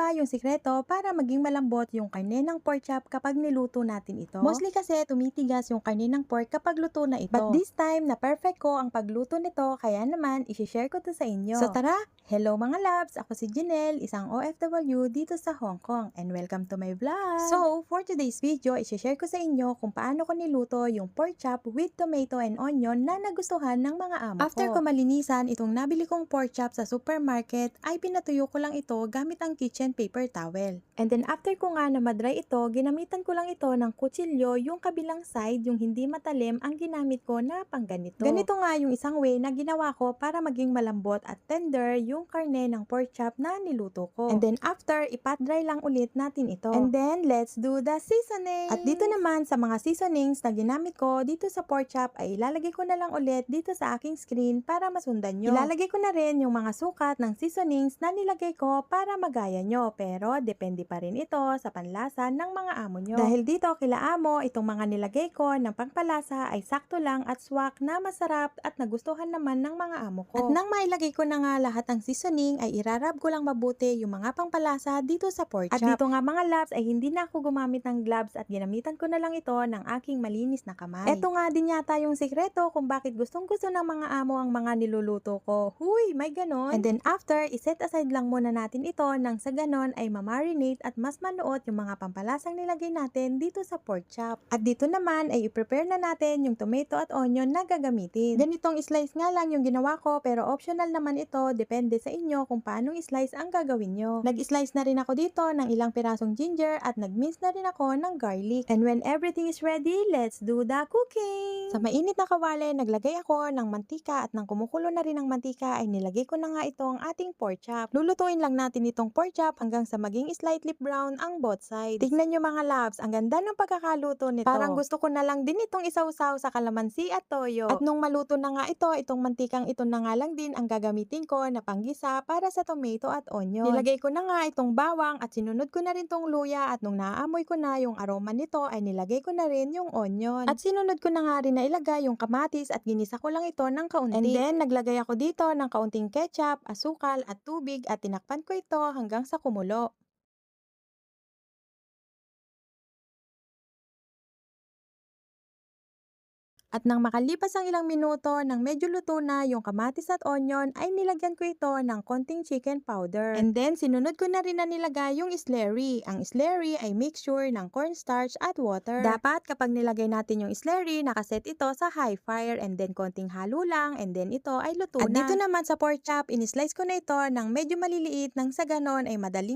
ba yung sikreto para maging malambot yung karne ng pork chop kapag niluto natin ito? Mostly kasi tumitigas yung karne ng pork kapag luto na ito. But this time, na perfect ko ang pagluto nito, kaya naman isi-share ko to sa inyo. So tara, hello mga loves! Ako si Janelle, isang OFW dito sa Hong Kong, and welcome to my vlog! So, for today's video, isi-share ko sa inyo kung paano ko niluto yung pork chop with tomato and onion na nagustuhan ng mga amo ko. After ko malinisan itong nabili kong pork chop sa supermarket, ay pinatuyo ko lang ito gamit ang kitchen paper towel. And then after ko nga na madry ito, ginamitan ko lang ito ng kutsilyo, yung kabilang side, yung hindi matalim, ang ginamit ko na pang ganito. Ganito nga yung isang way na ginawa ko para maging malambot at tender yung karne ng pork chop na niluto ko. And then after, ipat dry lang ulit natin ito. And then, let's do the seasoning! At dito naman sa mga seasonings na ginamit ko dito sa pork chop ay ilalagay ko na lang ulit dito sa aking screen para masundan nyo. Ilalagay ko na rin yung mga sukat ng seasonings na nilagay ko para magaya nyo, pero depende pa rin ito sa panlasa ng mga amo nyo. Dahil dito kila amo, itong mga nilagay ko ng pangpalasa ay sakto lang at swak na masarap at nagustuhan naman ng mga amo ko. At nang mailagay ko na nga lahat ng seasoning ay irarab ko lang mabuti yung mga pangpalasa dito sa pork chop. At dito nga mga loves ay hindi na ako gumamit ng gloves at ginamitan ko na lang ito ng aking malinis na kamay. Ito nga din yata yung sikreto kung bakit gustong gusto ng mga amo ang mga niluluto ko. Huy, may ganon! And then after, iset aside lang muna natin ito nang sa ganon ay mamarinate at mas manuot yung mga pampalasang nilagay natin dito sa pork chop. At dito naman ay i-prepare na natin yung tomato at onion na gagamitin. Ganitong slice nga lang yung ginawa ko, pero optional naman ito, depende sa inyo kung paanong slice ang gagawin nyo. Nag-slice na rin ako dito ng ilang pirasong ginger at nag-mince na rin ako ng garlic. And when everything is ready, let's do the cooking! Sa mainit na kawali, naglagay ako ng mantika at nang kumukulo na rin ang mantika ay nilagay ko na nga itong ating pork chop. Lulutuin lang natin itong pork chop hanggang sa maging slightly brown ang both sides. Tignan nyo mga loves, ang ganda ng pagkakaluto nito. Parang gusto ko na lang din itong isawsaw sa kalamansi at toyo. At nung maluto na nga ito, itong mantikang ito na nga lang din ang gagamitin ko na panggisa para sa tomato at onion. Nilagay ko na nga itong bawang at sinunod ko na rin tong luya, at nung naamoy ko na yung aroma nito ay nilagay ko na rin yung onion. At sinunod ko na nga rin na ilagay yung kamatis at ginisa ko lang ito ng kaunti. And then naglagay ako dito ng kaunting ketchup, asukal at tubig at tinakpan ko ito hanggang sa kumulo. At nang makalipas ang ilang minuto nang medyo luto na yung kamatis at onion ay nilagyan ko ito ng konting chicken powder. And then sinunod ko na rin na nilagay yung slurry. Ang slurry ay mixture ng cornstarch at water. Dapat kapag nilagay natin yung slurry, nakaset ito sa high fire, and then konting halo lang, and then ito ay luto na. At dito naman sa pork chop, inislice ko na ito ng medyo maliliit nang sa ganon ay madaling